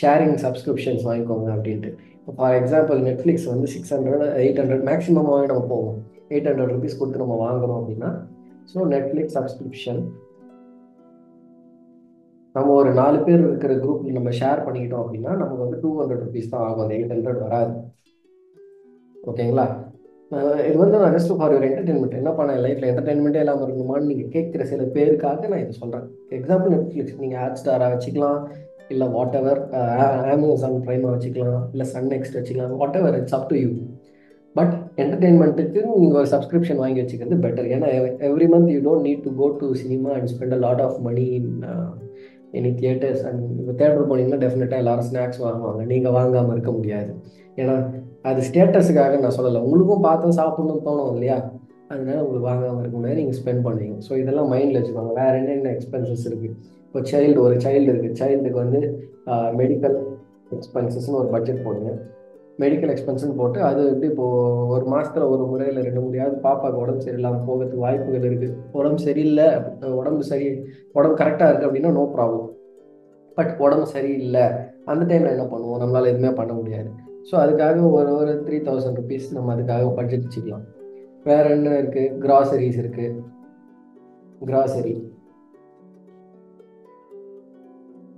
ஷேரிங் சப்ஸ்கிரிப்ஷன்ஸ் வாங்கிக்கோங்க அப்படின்ட்டு. இப்போ ஃபார் எக்ஸாம்பிள் நெட்ஃப்ளிக்ஸ் வந்து 600 800 மேக்ஸிமமாகவே நம்ம போவோம். 800 ருபீஸ் கொடுத்து நம்ம வாங்குறோம் அப்படின்னா, ஸோ நெட்ஃப்ளிக்ஸ் சப்ஸ்கிரிப்ஷன் நம்ம ஒரு 4 பேர் இருக்கிற குரூப்பில் நம்ம ஷேர் பண்ணிக்கிட்டோம் அப்படின்னா நமக்கு வந்து 200 ருபீஸ் தான் ஆகும், அந்த 800 வராது. ஓகேங்களா? இது வந்து நான் ஜஸ்ட் ஃபார் யுவர் என்டர்டெயின்மெண்ட். என்ன பண்ண லைஃப்பில் என்டர்டெயின்மெண்ட்டே இல்லாமல் இருக்கணுமான்னு நீங்கள் கேட்குற சில பேருக்காக நான் இதை சொல்கிறேன். எக்ஸாம்பிள் நெட்ஃப்ளிக்ஸ் நீங்கள் ஹாட் ஸ்டாராக வச்சுக்கலாம், இல்லை வாட் எவர் அமேசான் ப்ரைமாக வச்சுக்கலாம், இல்லை சன் நெக்ஸ்ட் வச்சுக்கலாம், whatever, it's up to you. But என்டர்டெயின்மெண்ட்டுக்கு நீங்கள் ஒரு சப்ஸ்கிரிப்ஷன் வாங்கி வச்சுக்கிறது பெட்டர். ஏன்னா every month you don't need to go to cinema and spend a lot of money in any theatres. And இப்போ தேட்டர் போனீங்கன்னா டெஃபினட்டாக எல்லாரும் ஸ்நாக்ஸ் வாங்குவாங்க, நீங்கள் வாங்காமல் இருக்க முடியாது. ஏன்னா அது ஸ்டேட்டஸுக்காக நான் சொல்லலை, உங்களுக்கும் பார்த்து சாப்பிட்ணுன்னு தோணும் இல்லையா? அதனால உங்களுக்கு வாங்காமல் இருக்க முடியாது, நீங்கள் ஸ்பெண்ட் பண்ணுவீங்க. ஸோ இதெல்லாம் மைண்டில் வச்சுக்கோங்க. வேறு என்னென்ன எக்ஸ்பென்சஸ் இருக்குது? இப்போ ஒரு சைல்டு இருக்குது, சைல்டுக்கு வந்து மெடிக்கல் எக்ஸ்பென்சஸ்னு ஒரு பட்ஜெட் போடுங்க. மெடிக்கல் எக்ஸ்பென்ஸ்னு போட்டு அது வந்து இப்போது ஒரு மாதத்தில் ஒரு முறை இல்லை 2 முறையாவது பாப்பாவுக்கு உடம்பு சரியில்லாமல் போகிறதுக்கு வாய்ப்புகள் இருக்குது. உடம்பு சரியில்லை, உடம்பு கரெக்டாக இருக்குது அப்படின்னா நோ ப்ராப்ளம். பட் உடம்பு சரியில்லை அந்த டைமில் என்ன பண்ணுவோம்? நம்மளால் எதுவுமே பண்ண முடியாது. ஸோ அதுக்காக ஒரு 3000 ருபீஸ் நம்ம அதுக்காக பட்ஜெட் வச்சுக்கலாம். வேறு என்ன இருக்குது? கிராசரிஸ் இருக்குது.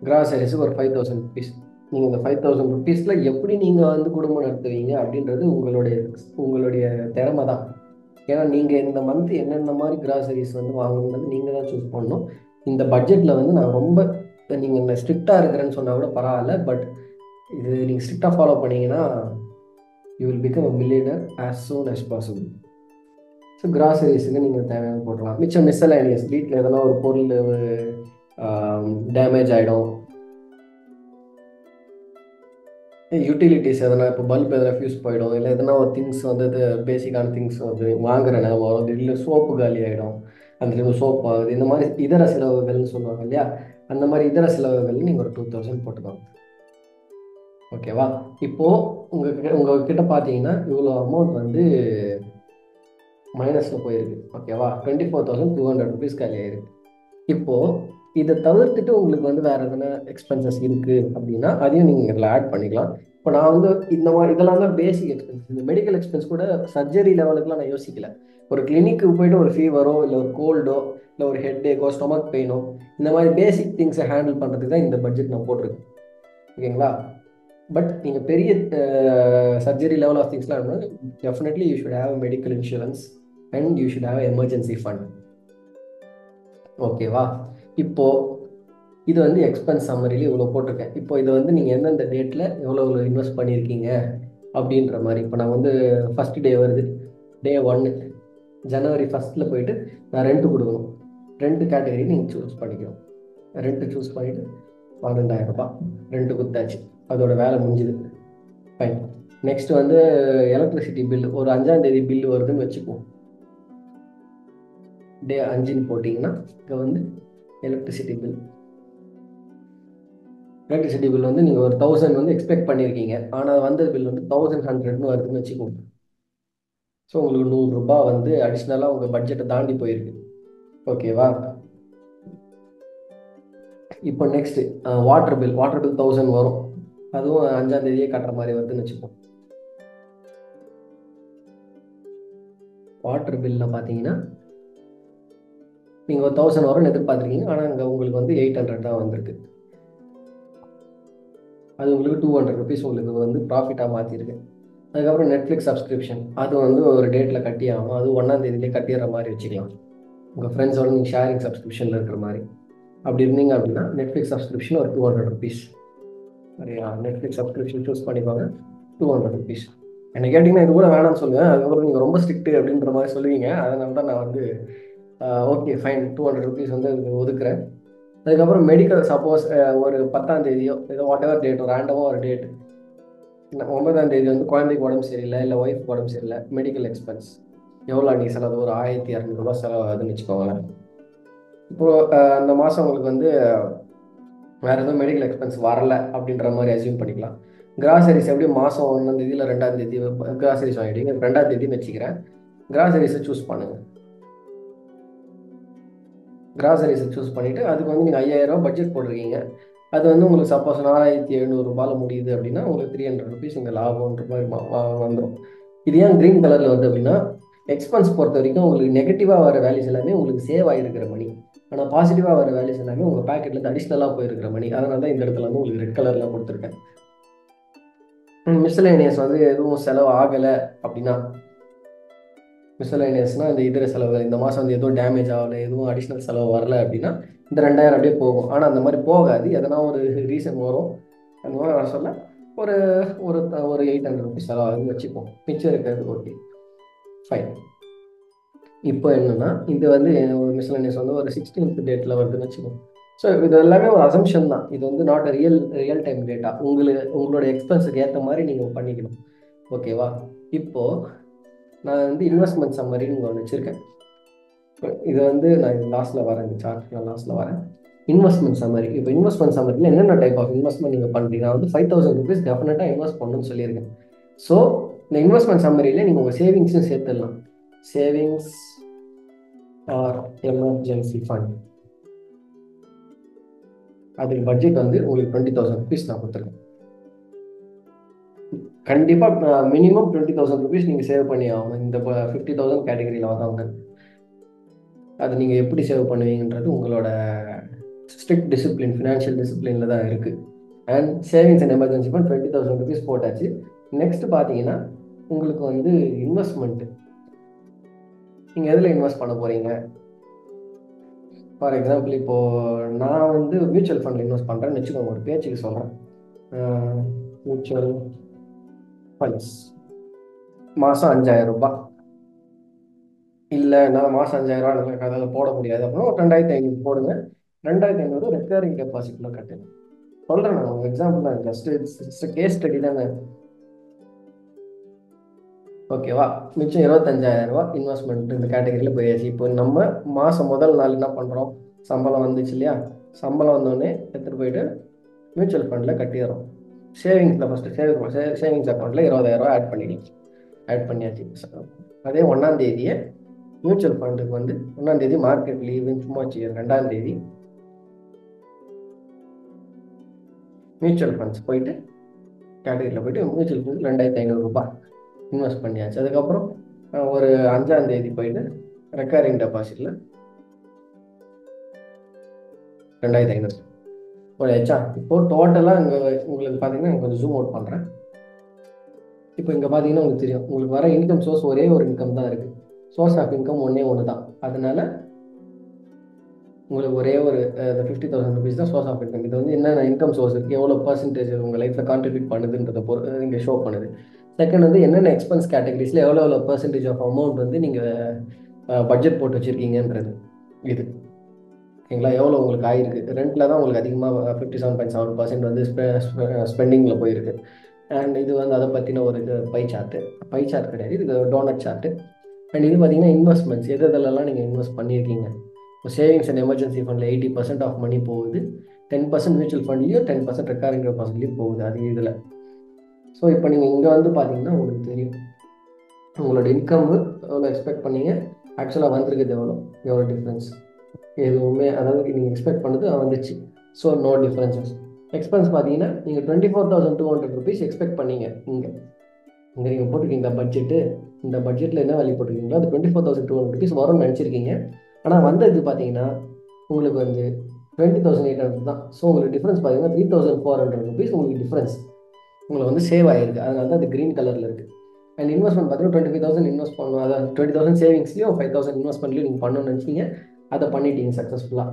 கிராசரிஸுக்கு ஒரு 5000 ருபீஸ். நீங்கள் இந்த 5000 ருபீஸில் எப்படி நீங்கள் வந்து குடும்பம் நடத்துவீங்க அப்படின்றது உங்களுடைய திறமை தான். ஏன்னா நீங்கள் இந்த மந்த் என்னென்ன மாதிரி கிராசரிஸ் வந்து வாங்கணுன்றது நீங்கள் தான் சூஸ் பண்ணணும். இந்த பட்ஜெட்டில் வந்து நான் ரொம்ப நீங்கள் இந்த ஸ்ட்ரிக்டாக இருக்கிறேன்னு சொன்னால் கூட பரவாயில்ல, பட் இது நீங்கள் ஸ்ட்ரிக்டாக ஃபாலோ பண்ணீங்கன்னா you will become a millionaire as soon as possible. So கிராசரிஸுக்கு நீங்கள் தேவையான போடலாம். மிச்சம் மிஸ்சலேனியஸ், வீட்டில் எதனா ஒரு பொருள் டேமேஜ் ஆகிடும், யூட்டிலிட்டிஸ் எதனா, இப்போ பல்ப் எதனா ஃபியூஸ் போயிடும், இல்லை எதனா ஒரு திங்ஸ் வந்து பேசிக்கான திங்ஸ் வந்து வாங்குற நேரம் வரும், இல்லை சோப்பு காலி ஆகிடும், அந்த டைம் சோப் ஆகுது, இந்த மாதிரி இதர செலவுகள்னு சொல்லுவாங்க இல்லையா? அந்த மாதிரி இதர செலவுகள் நீங்கள் ஒரு 2000 போட்டுக்கோங்க. ஓகேவா? இப்போது உங்ககிட்ட பார்த்தீங்கன்னா இவ்வளோ அமௌண்ட் வந்து மைனஸில் போயிருக்கு. ஓகேவா? 24,200 ருபீஸ் காலி ஆயிருக்கு. இப்போது இதை தவிர்த்துட்டு உங்களுக்கு வந்து வேறு எதனா எக்ஸ்பென்சஸ் இருக்குது அப்படின்னா அதையும் நீங்கள் இதில் ஆட் பண்ணிக்கலாம். இப்போ நான் வந்து இந்த மாதிரி இதெல்லாம் தான் பேசிக் எக்ஸ்பென்ஸ். இந்த மெடிக்கல் எக்ஸ்பென்ஸ் கூட சர்ஜரி லெவலுக்குலாம் நான் யோசிக்கல. ஒரு கிளினிக்கு போய்ட்டு ஒரு ஃபீவரோ, இல்லை ஒரு கோல்டோ, இல்லை ஒரு ஹெட்டேக்கோ, ஸ்டொமக் பெயினோ, இந்த மாதிரி பேசிக் திங்ஸை ஹேண்டில் பண்ணுறதுக்கு தான் இந்த பட்ஜெட் நான் போட்டிருக்கேன். ஓகேங்களா? பட் நீங்கள் பெரிய சர்ஜரி லெவல் ஆஃப் திங்ஸ்லாம் definitely you should have medical insurance and you should have emergency fund. ஓகேவா? இப்போது இது வந்து எக்ஸ்பென்ஸ் சம்மரியில் இவ்வளோ போட்டிருக்கேன். இப்போ இதை வந்து நீங்கள் எந்தெந்த டேட்டில் எவ்வளோ இன்வெஸ்ட் பண்ணியிருக்கீங்க அப்படின்ற மாதிரி. இப்போ நான் வந்து ஃபஸ்ட்டு டே வருது, டே 1 ஜனவரி 1 போயிட்டு நான் ரெண்ட்டு கொடுக்கணும். ரெண்ட்டு கேட்டகரி நீங்கள் சூஸ் பண்ணிக்கணும். ரெண்ட்டு சூஸ் பண்ணிவிட்டு 12,000 ரூபாய் ரெண்ட்டு கொடுத்தாச்சு, அதோட வேலை முடிஞ்சுது. ஃபைன். நெக்ஸ்ட் வந்து எலக்ட்ரிசிட்டி பில் ஒரு 5ஆம் தேதி பில் வருதுன்னு வச்சுக்குவோம். டே 5ன்னு போட்டிங்கன்னா இங்கே வந்து எலக்ட்ரிசிட்டி பில் வந்து நீங்கள் ஒரு 1000 வந்து எக்ஸ்பெக்ட் பண்ணியிருக்கீங்க, ஆனால் வந்த பில் வந்து 1100ன்னு வருதுன்னு வச்சுக்கோங்க. ஸோ உங்களுக்கு 100 ரூபாய் வந்து அடிஷ்னலாக உங்கள் பட்ஜெட்டை தாண்டி போயிருக்கு. ஓகேவா? இப்போ நெக்ஸ்ட்டு வாட்டர் பில் 1000 வரும். அதுவும் 5ஆம் தேதியே கட்டுற மாதிரி வருதுன்னு வச்சுப்போம். வாட்டர் பில்லில் பார்த்தீங்கன்னா நீங்கள் ஒரு 1000 வரும்னு எதிர்பார்த்துருக்கீங்க, ஆனால் அங்கே உங்களுக்கு வந்து 800 தான் வந்திருக்கு. அது உங்களுக்கு 200 ருபீஸ் உங்களுக்கு வந்து ப்ராஃபிட்டாக மாற்றிருக்கு. அதுக்கப்புறம் நெட்ஃப்ளிக்ஸ் சப்ஸ்கிரிப்ஷன், அது வந்து ஒரு டேட்டில் கட்டி ஆகும். அது 1ஆம் தேதியிலே கட்டிடுற மாதிரி வச்சுக்கலாம். உங்கள் ஃப்ரெண்ட்ஸோட நீங்கள் ஷேரிங் சப்ஸ்கிரிப்ஷனில் இருக்கிற மாதிரி அப்படி இருந்தீங்க அப்படின்னா நெட்ஃப்ளிக்ஸ் சப்ஸ்கிரிப்ஷன் ஒரு 200 ருபீஸ். சரியா? நெட்ஃப்ளிக்ஸ் சப்ஸ்கிரிப்ஷன் சூஸ் பண்ணிப்பாங்க, 200 ருபீஸ். என்ன கேட்டிங்கன்னா இது கூட வேணாம்னு சொல்லுவேன். அதுக்கப்புறம் நீங்கள் ரொம்ப ஸ்ட்ரிக்ட்டு அப்படின்ற மாதிரி சொல்லுவீங்க. அதனால தான் நான் வந்து ஓகே ஃபைன் 200 ருபீஸ் வந்து ஒதுக்குறேன். அதுக்கப்புறம் மெடிக்கல் சப்போஸ் ஒரு 10ஆம் தேதியோ ஏதோ வாட் எவர் டேட், ரேண்டமாக ஒரு டேட், 9ஆம் தேதி வந்து குழந்தைக்கு உடம்பு சரியில்லை, இல்லை ஒய்ஃப்க்கு உடம்பு சரியில்லை, மெடிக்கல் எக்ஸ்பென்ஸ் எவ்வளோ அன்றைக்கி செலவு, ஒரு 1200 செலவாகுதுன்னு வச்சுக்கோங்களேன். இப்போது அந்த மாதம் உங்களுக்கு வந்து வேறு எதுவும் மெடிக்கல் எக்ஸ்பென்ஸ் வரல அப்படின்ற மாதிரி அசியூம் பண்ணிக்கலாம். கிராசரிஸ் எப்படி மாதம் 1ஆம் தேதி இல்லை 2ஆம் தேதி கிராசரிஸ் வாங்கிட்டீங்க, 2ஆம் தேதின்னு வச்சுக்கிறேன். கிராசரிஸை சூஸ் பண்ணுங்கள். கிராசரிஸை சூஸ் பண்ணிவிட்டு அதுக்கு வந்து நீங்கள் 5000 ரூபா பட்ஜெட் போட்டிருக்கீங்க. அது வந்து உங்களுக்கு சப்போஸ் 4700 முடியுது அப்படின்னா உங்களுக்கு 300 ருபீஸ் இங்கே லாபம்ன்ற மாதிரி வந்துடும். இது ஏன் க்ரீன் கலரில் வருது அப்படின்னா எக்ஸ்பென்ஸ் பொறுத்த வரைக்கும் உங்களுக்கு நெகட்டிவாக வர வேல்யூஸ் எல்லாமே உங்களுக்கு சேவ் ஆகிருக்கிற மணி, ஆனால் பாசிட்டிவாக வர வேல்யூஸ் எல்லாமே உங்கள் பேக்கெட்லேருந்து அடிஷ்னலாக போயிருக்கிற மணி. அதனால தான் இந்த இடத்துல வந்து உங்களுக்கு ரெட் கலரில் கொடுத்துருக்கேன். மிஸ்சலேனியஸ் வந்து எதுவும் செலவு ஆகலை அப்படின்னா, மிஸ்சலேனியஸ்னால் இந்த இதர செலவு, இந்த மாதம் வந்து எதுவும் டேமேஜ் ஆகலை, எதுவும் அடிஷ்னல் செலவு வரல அப்படின்னா இந்த 2000 அப்படியே போகும். ஆனால் அந்த மாதிரி போகாது, எதனா ஒரு ரீசன் வரும். அந்த மாதிரி வர சொல்ல ஒரு ஒரு ஒரு 800 ருபீஸ் செலவாகுதுன்னு வச்சுப்போம். மிச்சம் இருக்கிறது ஓகே ஃபைன். இப்போ என்னென்னா இது வந்து மிஸ்சலேனியஸ் வந்து ஒரு 16th டேட்டில் வருதுன்னு வச்சுக்கோங்க. ஸோ இது எல்லாமே ஒரு அசம்ஷன் தான். இது வந்து நாட் ரியல் டைம் டேட்டா. உங்களோட எக்ஸ்பென்ஸுக்கு ஏற்ற மாதிரி நீங்கள் பண்ணிக்கணும். ஓகேவா? இப்போது நான் வந்து இன்வெஸ்ட்மெண்ட் சம்மரின்னு ஒன்று வச்சுருக்கேன். இது வந்து நான் லாஸ்ட்டில் வரேன், இந்த சார்ட் நான் லாஸ்ட்டில் வரேன். Investment summary. இப்போ இன்வெஸ்ட்மெண்ட் சம்மரியில் என்னென்ன டைப் ஆஃப் இன்வெஸ்ட்மெண்ட் நீங்கள் பண்ணுறீங்க, நான் வந்து 5000 ருபீஸ் டெஃபினட்டாக இன்வெஸ்ட் பண்ணணும்னு சொல்லியிருக்கேன். ஸோ இந்த இன்வெஸ்ட்மெண்ட் சம்மரியில் நீங்கள் உங்கள் சேவிங்ஸும் சேர்த்துடலாம். சேவிங்ஸ் ஆர் எமர்ஜென்சி ஃபண்ட், அதுக்கு பட்ஜெட் வந்து உங்களுக்கு 20,000 ருபீஸ் நான் கொடுத்துருக்கேன். கண்டிப்பாக மினிமம் 20,000 ருபீஸ் நீங்கள் சேவ் பண்ணி ஆகணும். இந்த 50,000 கேட்டகரியில் வந்தவங்க அது நீங்கள் எப்படி சேவ் பண்ணுவீங்கன்றது உங்களோட ஸ்ட்ரிக்ட் டிசிப்ளின், ஃபினான்ஷியல் டிசிப்ளினில் தான் இருக்குது. And savings and emergency fund 20,000 rupees போட்டாச்சு. நெக்ஸ்ட் பார்த்தீங்கன்னா உங்களுக்கு வந்து இன்வெஸ்ட்மெண்ட்டு, நீங்கள் எதில் இன்வெஸ்ட் பண்ண போகிறீங்க? ஃபார் எக்ஸாம்பிள் இப்போது நான் வந்து மியூச்சுவல் ஃபண்டில் இன்வெஸ்ட் பண்ணுறேன்னு வச்சுக்கோங்க, ஒரு பேச்சுக்கு சொல்கிறேன். மியூச்சுவல் ஃபண்ட்ஸ் மாதம் 5000 ரூபாய், இல்லை நான் மாதம் 5000 ரூபா அதில் போட முடியாது அப்படின்னா ஒரு 2500 போடுங்க. 2500 ரெக்கரிங் டெபாசிட்டில் கட்டுங்க. சொல்கிறேன் நான் உங்கள் எக்ஸாம்பிள் தான், ஜஸ்ட் கேஸ் ஸ்டடி தானே. ஓகேவா? மிச்சம் 25,000 ரூபா இன்வெஸ்ட்மெண்ட் இந்த கேட்டகரியில் போயாச்சு. இப்போ நம்ம மாதம் முதல் நாள் என்ன பண்ணுறோம், சம்பளம் வந்துச்சு இல்லையா, சம்பளம் வந்தோடனே எடுத்துகிட்டு போயிட்டு மியூச்சுவல் ஃபண்டில் கட்டிடுறோம். சேவிங்ஸில் ஃபஸ்ட்டு சேவிங்ஸ் அக்கௌண்ட்டில் 20,000 ரூபா ஆட் பண்ணியாச்சு. அதே 1ஆம் தேதியே மியூச்சுவல் ஃபண்டுக்கு வந்து 1ஆம் தேதி மார்க்கெட் லீவுன்னு சும்மா வச்சு 2ஆம் தேதி மியூச்சுவல் ஃபண்ட்ஸ் போயிட்டு கேட்டகரியில் போயிட்டு மியூச்சுவல் ஃபண்ட் 2500 ரூபாய் இன்வெஸ்ட் பண்ணியாச்சு. அதுக்கப்புறம் ஒரு 5ஆம் தேதி போயிட்டு ரெக்கரிங் டெபாசிட்டில் 2500 போயாச்சா. இப்போது டோட்டலாக இங்கே உங்களுக்கு பார்த்தீங்கன்னா கொஞ்சம் ஜூம் அவுட் பண்ணுறேன். இப்போ இங்கே பார்த்தீங்கன்னா உங்களுக்கு தெரியும், உங்களுக்கு வர இன்கம் சோர்ஸ் ஒரே ஒரு இன்கம் தான் இருக்குது. சோர்ஸ் ஆஃப் இன்கம் ஒன்று தான். அதனால உங்களுக்கு ஒரே ஒரு 50,000 ருபீஸ் தான் சோர்ஸ் ஆஃப் இன்கம். இது வந்து என்னென்ன இன்கம் சோர்ஸ் இருக்குது, எவ்வளோ பர்சன்டேஜ் உங்கள் லைஃப்பில் கான்ட்ரிபியூட் பண்ணுதுன்றதை பொறுத்து இங்கே ஷோ பண்ணுது. செகண்ட் வந்து என்னென்ன எக்ஸ்பென்ஸ் கேட்டகரிஸில் எவ்வளோ பர்சன்டேஜ் ஆஃப் அமௌண்ட் வந்து நீங்கள் பட்ஜெட் போட்டு வச்சுருக்கீங்கன்றது இது. ஓகேங்களா? எவ்வளோ உங்களுக்கு ஆகிருக்கு. ரெண்டில் தான் உங்களுக்கு அதிகமாக 57.7% வந்து ஸ்பெண்டிங்கில் போயிருக்கு. அண்ட் இது வந்து அதை பற்றின ஒரு இது பை சார்ட் கிடையாது, இது டோனட் சார்ட்டு. அண்ட் இது பார்த்தீங்கன்னா இன்வெஸ்ட்மெண்ட்ஸ் எதெல்லாம் நீங்கள் இன்வெஸ்ட் பண்ணியிருக்கீங்க. இப்போ சேவிங்ஸ் அண்ட் எமர்ஜென்சி ஃபண்டில் 80% ஆஃப் மணி போகுது, 10% மியூச்சுவல் ஃபண்ட்லேயும் 10% ரெக்கரிங் டெபாசிட்லேயும் போகுது. அது இதில். ஸோ இப்போ நீங்கள் இங்கே வந்து பார்த்தீங்கன்னா உங்களுக்கு தெரியும் உங்களோட இன்கம் எவ்வளோ எக்ஸ்பெக்ட் பண்ணீங்க, ஆக்சுவலாக வந்திருக்குது எவ்வளோ டிஃப்ரென்ஸ். எதுவுமே, அதாவது நீங்கள் எக்ஸ்பெக்ட் பண்ணது வந்துச்சு. So no differences. எக்ஸ்பென்ஸ் பார்த்தீங்கன்னா நீங்கள் 24,200 ருபீஸ் எக்ஸ்பெக்ட் பண்ணீங்க. இங்கே நீங்கள் போட்டிருக்கீங்களா பட்ஜெட்டு, இந்த பட்ஜெட்டில் என்ன வேல்யூ போட்டிருக்கீங்களோ அது 24,200 ருபீஸ் வரும்னு நினச்சிருக்கீங்க. ஆனால் வந்தது பார்த்தீங்கன்னா உங்களுக்கு வந்து 20,800 தான். ஸோ உங்களுக்கு டிஃப்ரென்ஸ் பார்த்தீங்கன்னா 3,400 ருபீஸ் உங்களுக்கு டிஃப்ரென்ஸ் உங்களுக்கு வந்து சேவ் ஆகிருக்கு. அதனால தான் அது க்ரீன் கலரில் இருக்குது. அண்ட் இன்வெஸ்ட்மெண்ட் பார்த்தீங்கன்னா 25,000 இன்வெஸ்ட் பண்ணணும். அதாவது 20,000 சேவிங்ஸ்லையும் 5,000 இன்வெஸ்ட்மெண்ட்லையும் நீங்கள் பண்ணணும்னு நினச்சிங்க, அதை பண்ணிட்டீங்க சக்ஸஸ்ஃபுல்லாக.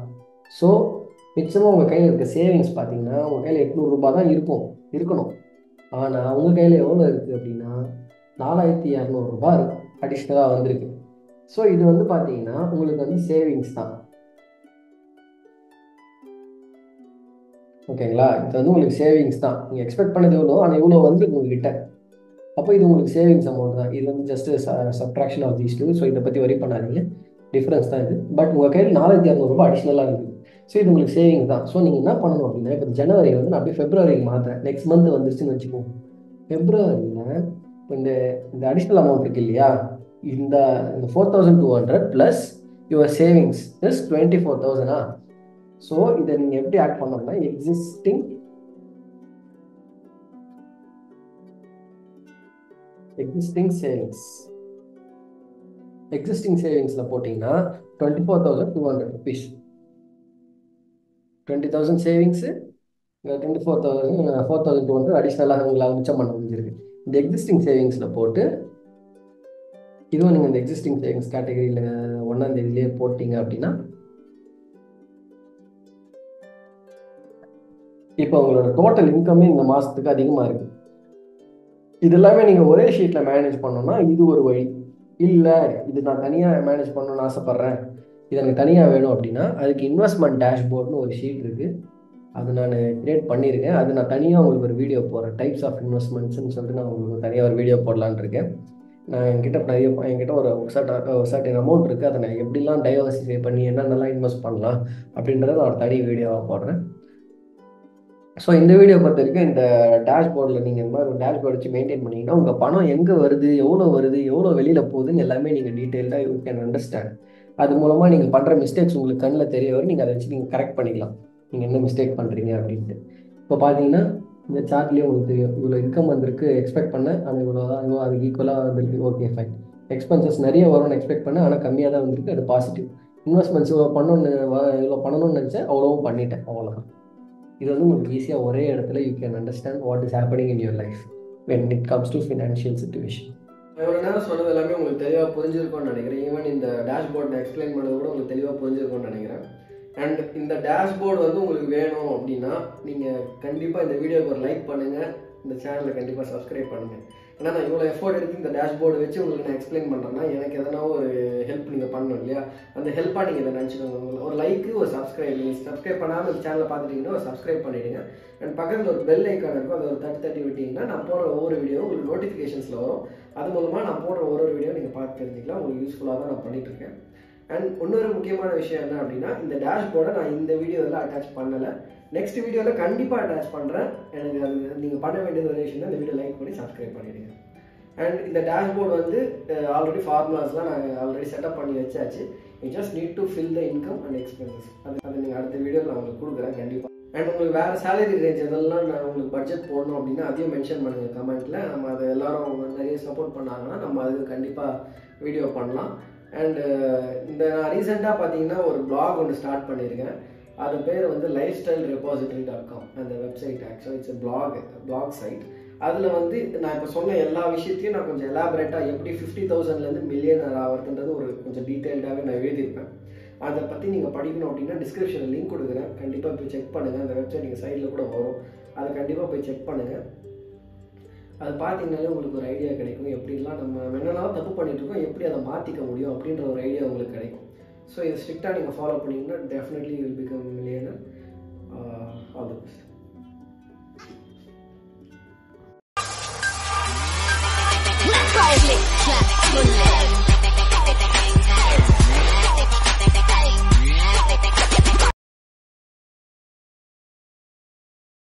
ஸோ மிச்சமாக உங்கள் கையில் இருக்க சேவிங்ஸ் பார்த்தீங்கன்னா உங்கள் கையில் 800 ரூபாய் தான் இருக்கணும். ஆனால் உங்கள் கையில் எவ்வளோ இருக்குது அப்படின்னா 4,200 ரூபாய் அடிஷ்னலாக வந்திருக்கு. ஸோ இது வந்து பார்த்தீங்கன்னா உங்களுக்கு வந்து சேவிங்ஸ் தான். ஓகேங்களா? இது வந்து உங்களுக்கு சேவிங்ஸ் தான். நீங்கள் எக்ஸ்பெக்ட் பண்ணது எவ்வளோ, ஆனால் இவ்வளோ வந்து உங்ககிட்ட. அப்போ இது உங்களுக்கு சேவிங்ஸ் அமௌண்ட் தான். இது வந்து just subtraction of these two. So இதை பற்றி வரி பண்ணாதீங்க, டிஃப்ரென்ஸ் தான் இது. பட் உங்கள் கையில் 4,200 ரூபாய் அடிஷ்னலாக இருக்குது. ஸோ இது உங்களுக்கு சேவிங்ஸ் தான். ஸோ நீங்கள் என்ன பண்ணணும் அப்படின்னா, இப்போ ஜனவரி வந்து நான் அப்படியே ஃபெப்ரவரிக்கு மாற்றுறேன். நெக்ஸ்ட் மந்த் வந்துருச்சுன்னு வச்சுக்கோங்க. ஃபெப்ரவரியில் இந்த அடிஷ்னல் அமௌண்ட் இருக்கு இல்லையா, இந்த 4,200 plus your savings is 24,000. So இதை நீங்கள் எப்படி ஆட் பண்ணோம்னா எக்ஸிஸ்டிங் சேவிங்ஸில் போட்டிங்கன்னா 24,200 ருபீஸ். 20,000 சேவிங்ஸு, 4,200 அடிஷ்னலாக உங்களால் மிச்சம் பண்ண முடிஞ்சிருக்கு. இந்த எக்ஸிஸ்டிங் சேவிங்ஸில் போட்டு இதுவும் நீங்கள் இந்த எக்ஸிஸ்டிங் சேவிங்ஸ் கேட்டகரியில் 1ஆம் தேதியிலேயே போட்டிங்க அப்படின்னா இப்போ உங்களோட டோட்டல் இன்கமே இந்த மாதத்துக்கு அதிகமாக இருக்குது. இது எல்லாமே நீங்கள் ஒரே ஷீட்டில் மேனேஜ் பண்ணணும்னா இது ஒரு வழி. இல்லை இது நான் தனியாக மேனேஜ் பண்ணணும்னு ஆசைப்பட்றேன், இது எனக்கு தனியாக வேணும் அப்படின்னா அதுக்கு இன்வெஸ்ட்மெண்ட் டேஷ்போர்ட்னு ஒரு ஷீட் இருக்குது. அது நான் கிரியேட் பண்ணியிருக்கேன். அது நான் தனியாக உங்களுக்கு ஒரு வீடியோ போடுறேன். டைப்ஸ் ஆஃப் இன்வெஸ்ட்மெண்ட்ஸ்ன்னு சொல்லிட்டு நான் உங்களுக்கு தனியாக ஒரு வீடியோ போடலான்னு இருக்கேன். நான் என்கிட்ட ஒரு சர்டன் அமௌண்ட் இருக்குது. அதை நான் எப்படிலாம் டைவர்சிஃபை பண்ணி என்னென்னலாம் இன்வெஸ்ட் பண்ணலாம் அப்படின்றத நான் ஒரு தனி வீடியோவாக போடுறேன். ஸோ இந்த வீடியோ பொறுத்த வரைக்கும் இந்த டேஷ்போர்டில் நீங்கள் இந்த மாதிரி ஒரு டேஷ்போர்ட் வச்சு மெயின்டைன் பண்ணிங்கன்னா உங்கள் பணம் எங்கே வருது, எவ்வளோ வெளியில் போகுதுன்னு எல்லாமே நீங்கள் டீட்டெயில்டாக யூ கேன் அண்டர்ஸ்டாண்ட். அது மூலமாக நீங்கள் பண்ணுற மிஸ்டேக்ஸ் உங்களுக்கு கண்ணில் தெரிய வரும். நீங்கள் அதை வச்சு நீங்கள் கரெக்ட் பண்ணிக்கலாம், நீங்கள் என்ன மிஸ்டேக் பண்ணுறீங்க அப்படின்ட்டு. இப்போ பார்த்தீங்கன்னா இந்த சார்ட்லேயே உங்களுக்கு தெரியும், இவ்வளோ இன்கம் வந்திருக்கு எக்ஸ்பெக்ட் பண்ணேன், அது இவ்வளோதான், அதுக்கு ஈக்குவலாக வந்திருக்கு. Okay fine. எக்ஸ்பென்சஸ் நிறைய வரும்னு எக்ஸ்பெக்ட் பண்ணேன், ஆனால் கம்மியாக தான் வந்திருக்கு. அது பாசிட்டிவ். இன்வெஸ்ட்மெண்ட்ஸ் இவ்வளோ பண்ணணும்னு நினச்சேன், அவ்வளோவும் பண்ணிட்டேன். அவ்வளோதான். இது வந்து உங்களுக்கு ஈஸியாக ஒரே இடத்துல you can understand what is happening in your life when it comes to financial situation. இவ்வளோ நேரம் சொன்னது எல்லாமே உங்களுக்கு தெளிவாக புரிஞ்சிருக்கும்னு நினைக்கிறேன். ஈவன் இந்த டேஷ்போர்ட் எக்ஸ்பிளைன் பண்ணது கூட உங்களுக்கு தெளிவாக புரிஞ்சிருக்கும்னு நினைக்கிறேன். அண்ட் இந்த டேஷ்போர்டு வந்து உங்களுக்கு வேணும் அப்படின்னா நீங்கள் கண்டிப்பாக இந்த வீடியோக்கு ஒரு லைக் பண்ணுங்கள், இந்த சேனலை கண்டிப்பாக சப்ஸ்கிரைப் பண்ணுங்கள். ஏன்னா நான் இவ்வளோ எஃபோர்ட் எடுத்து இந்த டேஷ்போர்டு வச்சு உங்களுக்கு நான் எக்ஸ்பிளைன் பண்ணுறேன்னா எனக்கு எதனா ஒரு ஹெல்ப் நீங்கள் பண்ணணும் இல்லையா, அந்த ஹெல்ப்பாக நீங்கள் இதை நினச்சிக்கோங்க. உங்களுக்கு ஒரு லைக்கு, ஒரு சப்ஸ்கிரைப். நீங்கள் சப்ஸ்கிரைப் பண்ணாமல் இந்த சேனலை பார்த்துட்டிங்கன்னா ஒரு சப்ஸ்கிரைப் பண்ணிவிடுங்க. அண்ட் பக்கத்தில் ஒரு பெல் ஐக்கான் இருக்கும், அதை ஒரு தட்டி விட்டிங்கன்னா நான் போடுற ஒவ்வொரு வீடியோ உங்களுக்கு நோட்டிஃபிகேஷன்ஸில் வரும். அது மூலமாக நான் போடுற ஒரு வீடியோ நீங்கள் பார்த்து தெரிஞ்சுக்கலாம். உங்களுக்கு யூஸ்ஃபுல்லாக தான் நான் பண்ணிகிட்ருக்கேன். அண்ட் இன்னொரு முக்கியமான விஷயம் என்ன அப்படின்னா, இந்த டேஷ்போர்டை நான் இந்த வீடியோவில் அட்டாச் பண்ணலை, நெக்ஸ்ட் வீடியோவில் கண்டிப்பாக அட்டாச் பண்ணுறேன். எனக்கு அது நீங்கள் பண்ண வேண்டியது ஒரு விஷயம் தான், இந்த வீடியோ லைக் பண்ணி சப்ஸ்கிரைப் பண்ணிவிடுங்க. அண்ட் இந்த டேஷ்போர்டு வந்து ஆல்ரெடி ஃபார்முலாஸ்லாம் நான் ஆல்ரெடி செட்டப் பண்ணி வச்சாச்சு. You just need to fill the income and expenses. அது நீங்கள் அடுத்த வீடியோவில் நான் உங்களுக்கு கொடுக்குறேன் கண்டிப்பாக. அண்ட் உங்களுக்கு வேறு சேலரி ரேஞ்ச் எதெல்லாம் நான் உங்களுக்கு பட்ஜெட் போடணும் அப்படின்னா அதையும் மென்ஷன் பண்ணுங்கள் கமெண்ட்டில். நம்ம அதை எல்லோரும் நிறைய சப்போர்ட் பண்ணாங்கன்னா நம்ம அதுக்கு கண்டிப்பாக வீடியோ பண்ணலாம். அண்டு இந்த நான் ரீசெண்டாக பார்த்தீங்கன்னா ஒரு பிளாக் ஒன்று ஸ்டார்ட் பண்ணியிருக்கேன். அது பேர் வந்து lifestylerepository.com. அந்த வெப்சைட் ஆக்சுவலாக இட்ஸ் பிளாக் சைட். அதில் வந்து நான் இப்போ சொன்ன எல்லா விஷயத்தையும் நான் கொஞ்சம் எலாபரேட்டாக எப்படி 50,000லேருந்து மில்லியனர் ஆகிறதுன்றது ஒரு கொஞ்சம் டீட்டெயில்டாகவே நான் எழுதியிருப்பேன். அதை பற்றி நீங்கள் படிக்கணும் அப்படின்னா டிஸ்கிரிப்ஷனில் லிங்க் கொடுக்குறேன், கண்டிப்பாக போய் செக் பண்ணுங்கள். அந்த வெப்சைட் நீங்கள் சைடில் கூட வரும், அதை கண்டிப்பாக போய் செக் பண்ணுங்கள். அது பார்த்தீங்கன்னாலே உங்களுக்கு ஒரு ஐடியா கிடைக்கும், எப்படிலாம் நம்ம என்னெல்லாம் தப்பு பண்ணிகிட்ருக்கோம், எப்படி அதை மாற்றிக்க முடியும் அப்படின்ற ஒரு ஐடியா உங்களுக்கு கிடைக்கும். ஸோ இதை ஸ்ட்ரிக்டாக நீங்கள் ஃபாலோ பண்ணிங்கன்னா definitely you will become millionaire. All the best.